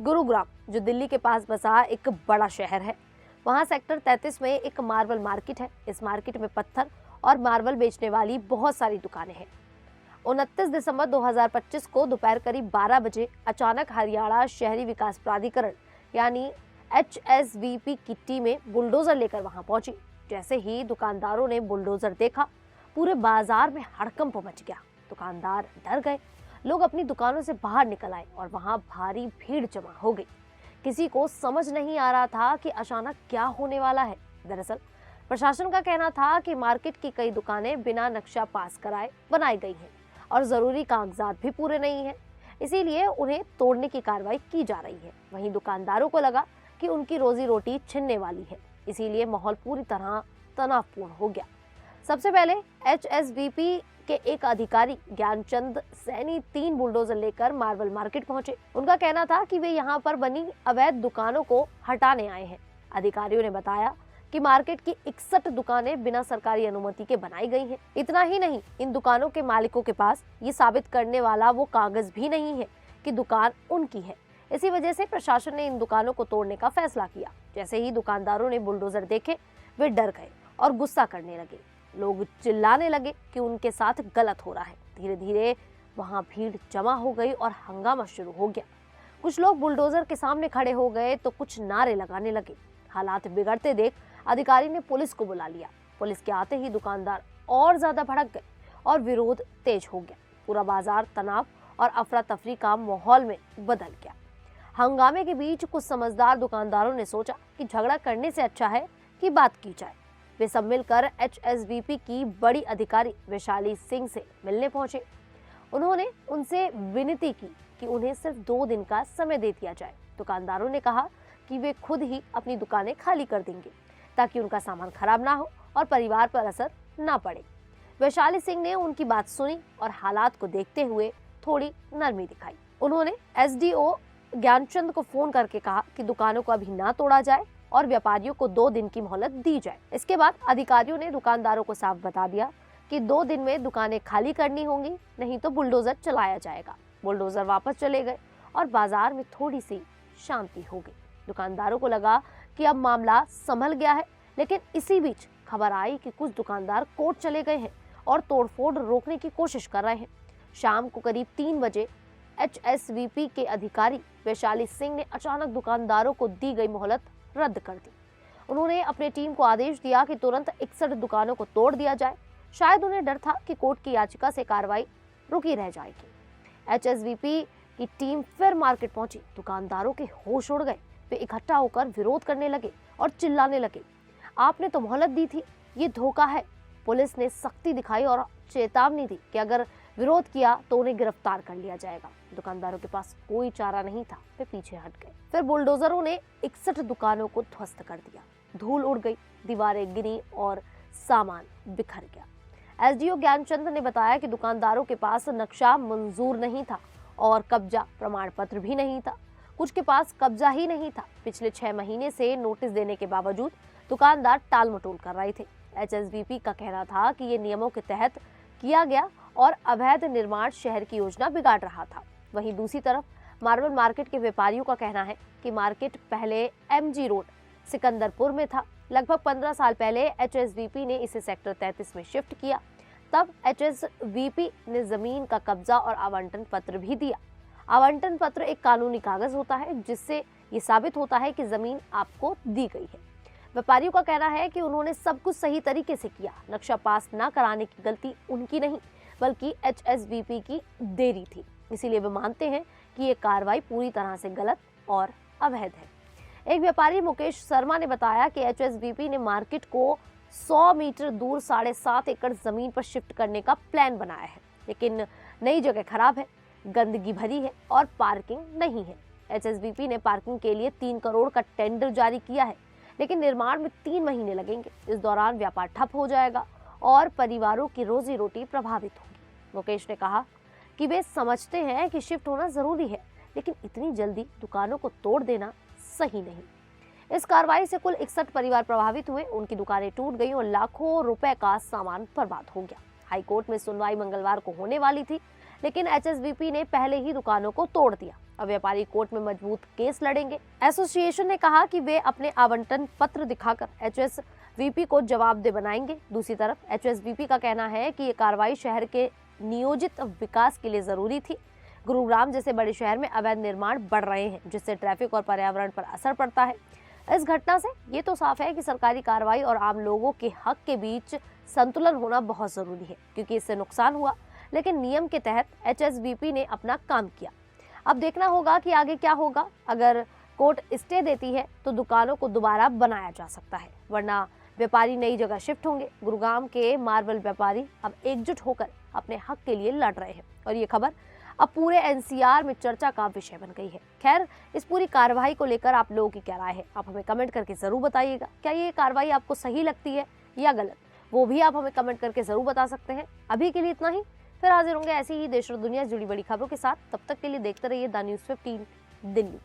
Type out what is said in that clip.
गुरुग्राम, जो दिल्ली के पास बसा एक बड़ा शहर है, वहां सेक्टर 33 में एक मार्बल मार्केट है। इस मार्केट में पत्थर और मार्बल बेचने वाली बहुत सारी दुकानें हैं। 29 दिसंबर 2025 को दोपहर करीब 12 बजे अचानक हरियाणा शहरी विकास प्राधिकरण यानी HSVP की टीमें बुलडोजर लेकर वहां पहुंची। जैसे ही दुकानदारों ने बुलडोजर देखा, पूरे बाजार में हड़कंप मच गया। दुकानदार डर गए, लोग अपनी दुकानों से बाहर निकल आए और वहां भारी भीड़ जमा हो गई। किसी को समझ नहीं आ रहा था कि अचानक क्या होने वाला है। दरअसल प्रशासन का कहना था कि मार्केट की कई दुकानें बिना नक्शा पास कराए बनाई गई हैं और जरूरी कागजात भी पूरे नहीं हैं, इसीलिए उन्हें तोड़ने की कार्रवाई की जा रही है। वहीं दुकानदारों को लगा कि उनकी रोजी रोटी छिनने वाली है, इसीलिए माहौल पूरी तरह तनावपूर्ण हो गया। सबसे पहले HSVP के एक अधिकारी ज्ञानचंद सैनी 3 बुलडोजर लेकर मार्बल मार्केट पहुंचे। उनका कहना था कि वे यहां पर बनी अवैध दुकानों को हटाने आए हैं। अधिकारियों ने बताया कि मार्केट की 61 दुकानें बिना सरकारी अनुमति के बनाई गई हैं। इतना ही नहीं, इन दुकानों के मालिकों के पास ये साबित करने वाला वो कागज भी नहीं है कि दुकान उनकी है। इसी वजह से प्रशासन ने इन दुकानों को तोड़ने का फैसला किया। जैसे ही दुकानदारों ने बुलडोजर देखे, वे डर गए और गुस्सा करने लगे। लोग चिल्लाने लगे कि उनके साथ गलत हो रहा है। धीरे धीरे वहां भीड़ जमा हो गई और हंगामा शुरू हो गया। कुछ लोग बुलडोजर के सामने खड़े हो गए तो कुछ नारे लगाने लगे। हालात बिगड़ते देख अधिकारी ने पुलिस को बुला लिया। पुलिस के आते ही दुकानदार और ज्यादा भड़क गए और विरोध तेज हो गया। पूरा बाजार तनाव और अफरा तफरी का माहौल में बदल गया। हंगामे के बीच कुछ समझदार दुकानदारों ने सोचा कि झगड़ा करने से अच्छा है कि बात की जाए। वे सब मिलकर HSVP की बड़ी अधिकारी वैशाली सिंह से मिलने पहुंचे। उन्होंने उनसे विनती की कि उन्हें सिर्फ 2 दिन का समय दे दिया जाए। दुकानदारों ने कहा कि वे खुद ही अपनी दुकानें खाली कर देंगे ताकि उनका सामान खराब ना हो और परिवार पर असर ना पड़े। वैशाली सिंह ने उनकी बात सुनी और हालात को देखते हुए थोड़ी नरमी दिखाई। उन्होंने SDO ज्ञानचंद को फोन करके कहा कि दुकानों को अभी ना तोड़ा जाए और व्यापारियों को 2 दिन की मोहलत दी जाए। इसके बाद अधिकारियों ने दुकानदारों को साफ बता दिया कि 2 दिन में दुकानें खाली करनी होंगी, नहीं तो बुलडोजर चलाया जाएगा। बुलडोजर वापस चले गए और बाजार में थोड़ी सी शांति हो गई। दुकानदारों को लगा कि अब मामला संभल गया है, लेकिन इसी बीच खबर आई कि कुछ दुकानदार कोर्ट चले गए हैं और तोड़फोड़ रोकने की कोशिश कर रहे हैं। शाम को करीब 3 बजे HSVP के अधिकारी वैशाली सिंह ने अचानक दुकानदारों को दी गई मोहलत रद्द कर दी। उन्होंने अपनी टीम को आदेश दिया कि तुरंत 61 दुकानों को तोड़ दिया जाए। शायद उन्हें डर था कि कोर्ट की याचिका से कार्रवाई रुकी रह जाएगी। HSVP की टीम फिर मार्केट पहुंची। दुकानदारों के होश उड़ गए। वे इकट्ठा होकर विरोध करने लगे और चिल्लाने लगे, आपने तो मोहलत दी थी, ये धोखा है। पुलिस ने सख्ती दिखाई और चेतावनी दी कि अगर विरोध किया तो उन्हें गिरफ्तार कर लिया जाएगा। दुकानदारों के पास कोई चारा नहीं था, वे पीछे हट गए। फिर बुलडोजरों ने 61 दुकानों को ध्वस्त कर दिया। धूल उड़ गई, दीवारें गिरी और सामान बिखर गया। SDO ज्ञानचंद ने बताया कि दुकानदारों के पास नक्शा मंजूर नहीं था और कब्जा प्रमाण पत्र भी नहीं था। कुछ के पास कब्जा ही नहीं था। पिछले 6 महीने से नोटिस देने के बावजूद दुकानदार टाल मटोल कर रहे थे। HSVP का कहना था कि ये नियमों के तहत किया गया और अवैध निर्माण शहर की योजना बिगाड़ रहा था। वहीं दूसरी तरफ मार्बल मार्केट के व्यापारियों का कहना है कि मार्केट पहले MG रोड सिकंदरपुर में था। लगभग 15 साल पहले HSVP ने इसे सेक्टर 33 में शिफ्ट किया। तब HSVP ने जमीन का कब्जा और आवंटन पत्र भी दिया। आवंटन पत्र एक कानूनी कागज होता है जिससे ये साबित होता है कि जमीन आपको दी गई है। व्यापारियों का कहना है कि उन्होंने सब कुछ सही तरीके से किया। नक्शा पास न कराने की गलती उनकी नहीं, बल्कि HSVP की देरी थी। इसीलिए वे मानते हैं कि ये कार्रवाई पूरी तरह से गलत और अवैध है। एक व्यापारी मुकेश शर्मा ने बताया कि HSVP ने मार्केट को 100 मीटर दूर 7.5 एकड़ जमीन पर शिफ्ट करने का प्लान बनाया है, लेकिन नई जगह खराब है, गंदगी भरी है और पार्किंग नहीं है। HSVP ने पार्किंग के लिए 3 करोड़ का टेंडर जारी किया है, लेकिन निर्माण में 3 महीने लगेंगे। इस दौरान व्यापार ठप हो जाएगा और परिवारों की रोजी रोटी प्रभावित होगी। मुकेश ने कहा कि वे समझते हैं कि शिफ्ट होना जरूरी है, लेकिन इतनी जल्दी दुकानों को तोड़ देना सही नहीं। इस कार्रवाई से कुल 61 परिवार प्रभावित हुए, उनकी दुकानें टूट गई और लाखों रुपए का सामान बर्बाद हो गया। हाईकोर्ट में सुनवाई मंगलवार को होने वाली थी, लेकिन HSVP ने पहले ही दुकानों को तोड़ दिया। अब व्यापारी कोर्ट में मजबूत केस लड़ेंगे। एसोसिएशन ने कहा कि वे अपने आवंटन पत्र दिखाकर एचएसवीपी को जवाबदेह बनाएंगे। दूसरी तरफ एचएसवीपी का कहना है कि ये कार्रवाई शहर के नियोजित विकास के लिए जरूरी थी। गुरुग्राम जैसे बड़े शहर में अवैध निर्माण बढ़ रहे हैं, जिससे ट्रैफिक और पर्यावरण पर असर पड़ता है। इस घटना से ये तो साफ है कि सरकारी कार्रवाई और आम लोगों के हक के बीच संतुलन होना बहुत जरूरी है, क्योंकि इससे नुकसान हुआ लेकिन नियम के तहत एचएसवीपी ने अपना काम किया। अब देखना होगा कि आगे क्या होगा। अगर कोर्ट स्टे देती है तो दुकानों को दोबारा बनाया जा सकता है, वरना व्यापारी नई जगह शिफ्ट होंगे। गुरुग्राम के मार्बल व्यापारी अब एकजुट होकर अपने हक के लिए लड़ रहे हैं और ये खबर अब पूरे एनसीआर में चर्चा का विषय बन गई है। खैर, इस पूरी कार्रवाई को लेकर आप लोगों की क्या राय है, आप हमें कमेंट करके जरूर बताइएगा। क्या ये कार्रवाई आपको सही लगती है या गलत, वो भी आप हमें कमेंट करके जरूर बता सकते हैं। अभी के लिए इतना ही, फिर हाजिर होंगे ऐसी ही देश और दुनिया से जुड़ी बड़ी खबरों के साथ। तब तक के लिए देखते रहिए द न्यूज़ 15 दिल्ली।